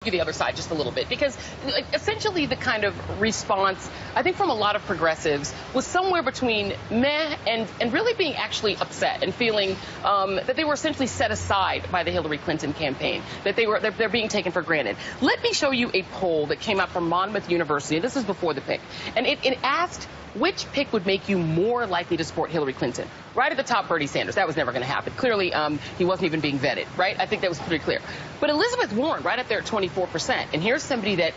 The other side just a little bit, because essentially the kind of response, I think, from a lot of progressives was somewhere between meh and really being actually upset and feeling that they were essentially set aside by the Hillary Clinton campaign, that they're being taken for granted. Let me show you a poll that came out from Monmouth University. This is before the pick, and it asked which pick would make you more likely to support Hillary Clinton. Right at the top, Bernie Sanders. That was never going to happen. Clearly, he wasn't even being vetted, right? I think that was pretty clear. But Elizabeth Warren, right up there at 24%. And here's somebody that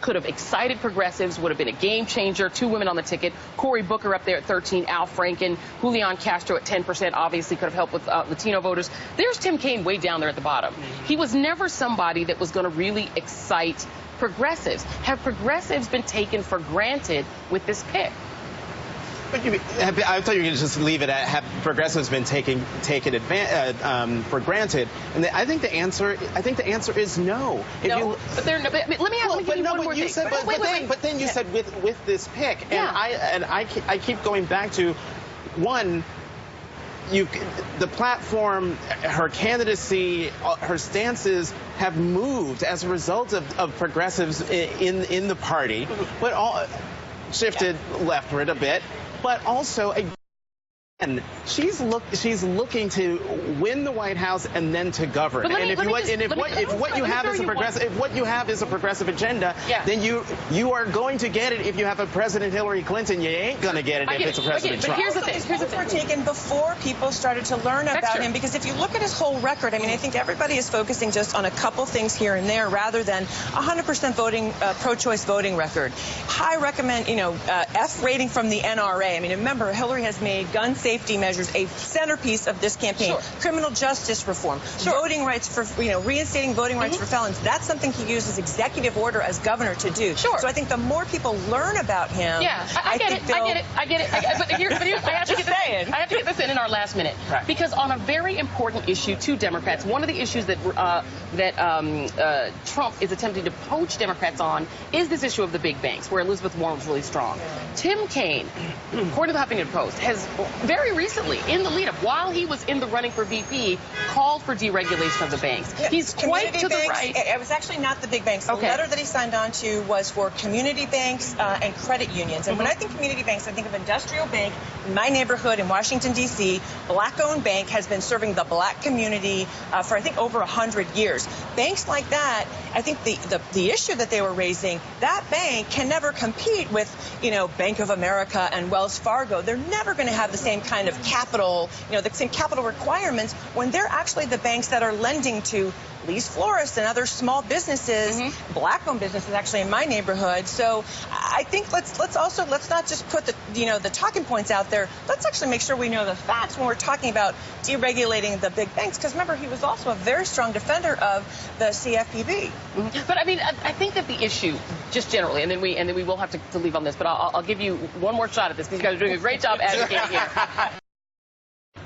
could have excited progressives, would have been a game changer. Two women on the ticket. Cory Booker up there at 13, Al Franken, Julian Castro at 10%, obviously could have helped with Latino voters. There's Tim Kaine way down there at the bottom. He was never somebody that was going to really excite progressives. Have progressives been taken for granted with this pick? But I thought you were going to just leave it at have progressives been taken for granted, and I think the answer is no. No, but let me give you one more thing. But then you said with this pick, and I keep going back to one. The platform, her candidacy, her stances have moved as a result of progressives in the party, but all shifted leftward a bit. But also, again, she's looking to win the White House and then to govern. And if what you have is a progressive agenda, then you are going to get it. If you have a President Hillary Clinton, you ain't going to get it if it's a President Trump. But here's the thing. Here's the thing. Taken before people started to learn about him, because if you look at his whole record, I mean, I think everybody is focusing just on a couple things here and there rather than 100% voting, pro-choice voting record. High recommend, F rating from the NRA. I mean, remember, Hillary has made gun safety measures a centerpiece of this campaign. Criminal justice reform, voting rights for, reinstating voting rights for felons. That's something he used his executive order as governor to do. So I think the more people learn about him, I get it. But here's I have to get this in our last minute, because on a very important issue to Democrats, one of the issues that Trump is attempting to poach Democrats on is this issue of the big banks, where Elizabeth Warren was really strong. Tim Kaine, according to the Huffington Post, has very recently, in the lead-up, while he was in the running for VP, called for deregulation of the banks. He's quite to the right. It was actually not the big banks. The letter that he signed on to was for community banks and credit unions. And when I think community banks, I think of Industrial Bank in my neighborhood in Washington, D.C. Black-owned bank has been serving the black community for, I think, over 100 years. Banks like that, I think the issue that they were raising, that bank can never compete with, Bank of America and Wells Fargo. They're never going to have the same kind of capital, the same capital requirements when they're actually the banks that are lending to Lee's Florists and other small businesses, black-owned businesses actually in my neighborhood. So I think let's not just put the talking points out there. Let's actually make sure we know the facts when we're talking about deregulating the big banks. Because remember, he was also a very strong defender of the CFPB. But I mean, I think that the issue, just generally, and then we will have to leave on this. But I'll give you one more shot at this. These guys are doing a great job advocating here.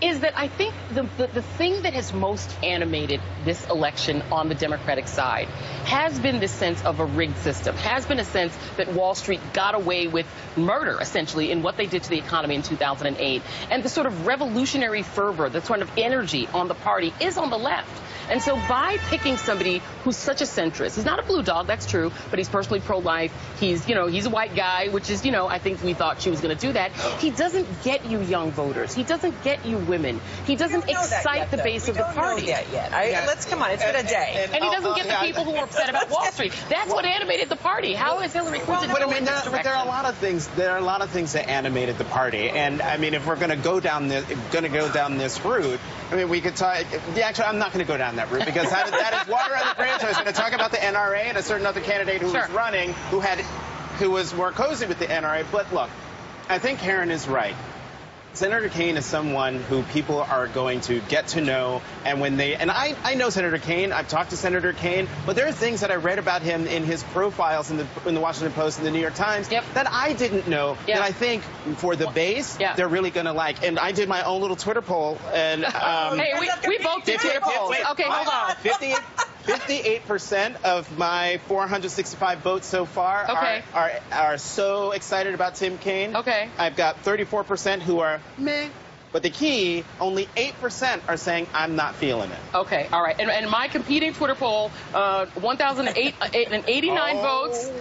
Is that I think the thing that has most animated this election on the Democratic side has been this sense of a rigged system, has been a sense that Wall Street got away with murder, essentially, in what they did to the economy in 2008. And the sort of revolutionary fervor, the sort of energy on the party is on the left. And so by picking somebody who's such a centrist, he's not a blue dog, that's true, but he's personally pro-life. He's a white guy, which is, I think we thought she was going to do that. He doesn't get you young voters. He doesn't get you women. He doesn't excite the base of the party. Let's come on, it's been a day. And he doesn't get the people who are upset about Wall Street. That's what animated the party. How is Hillary Clinton going in this direction? But there are a lot of things. There are a lot of things that animated the party. And I mean, if we're going to go down this route, I mean, we could talk. Actually, I'm not going to go down that route, because that is water on the bridge. I was going to talk about the NRA and a certain other candidate who was running, who was more cozy with the NRA. But look, I think Karen is right. Senator Kaine is someone who people are going to get to know, and I know Senator Kaine. I've talked to Senator Kaine, but there are things that I read about him in his profiles in the Washington Post and the New York Times that I didn't know, that I think for the base they're really going to like. And I did my own little Twitter poll, and hey, we both did Twitter polls. Okay, hold on. 58% of my 465 votes so far are so excited about Tim Kaine. Okay. I've got 34% who are meh. But the key, only 8% are saying, I'm not feeling it. Okay, all right. And my competing Twitter poll, 1,089 votes.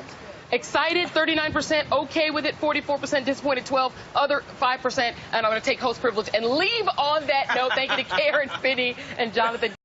Excited, 39%. Okay with it, 44%. Disappointed, 12%. Other, 5%. And I'm going to take host privilege and leave on that note. Thank you to Karen, Finney, and Jonathan.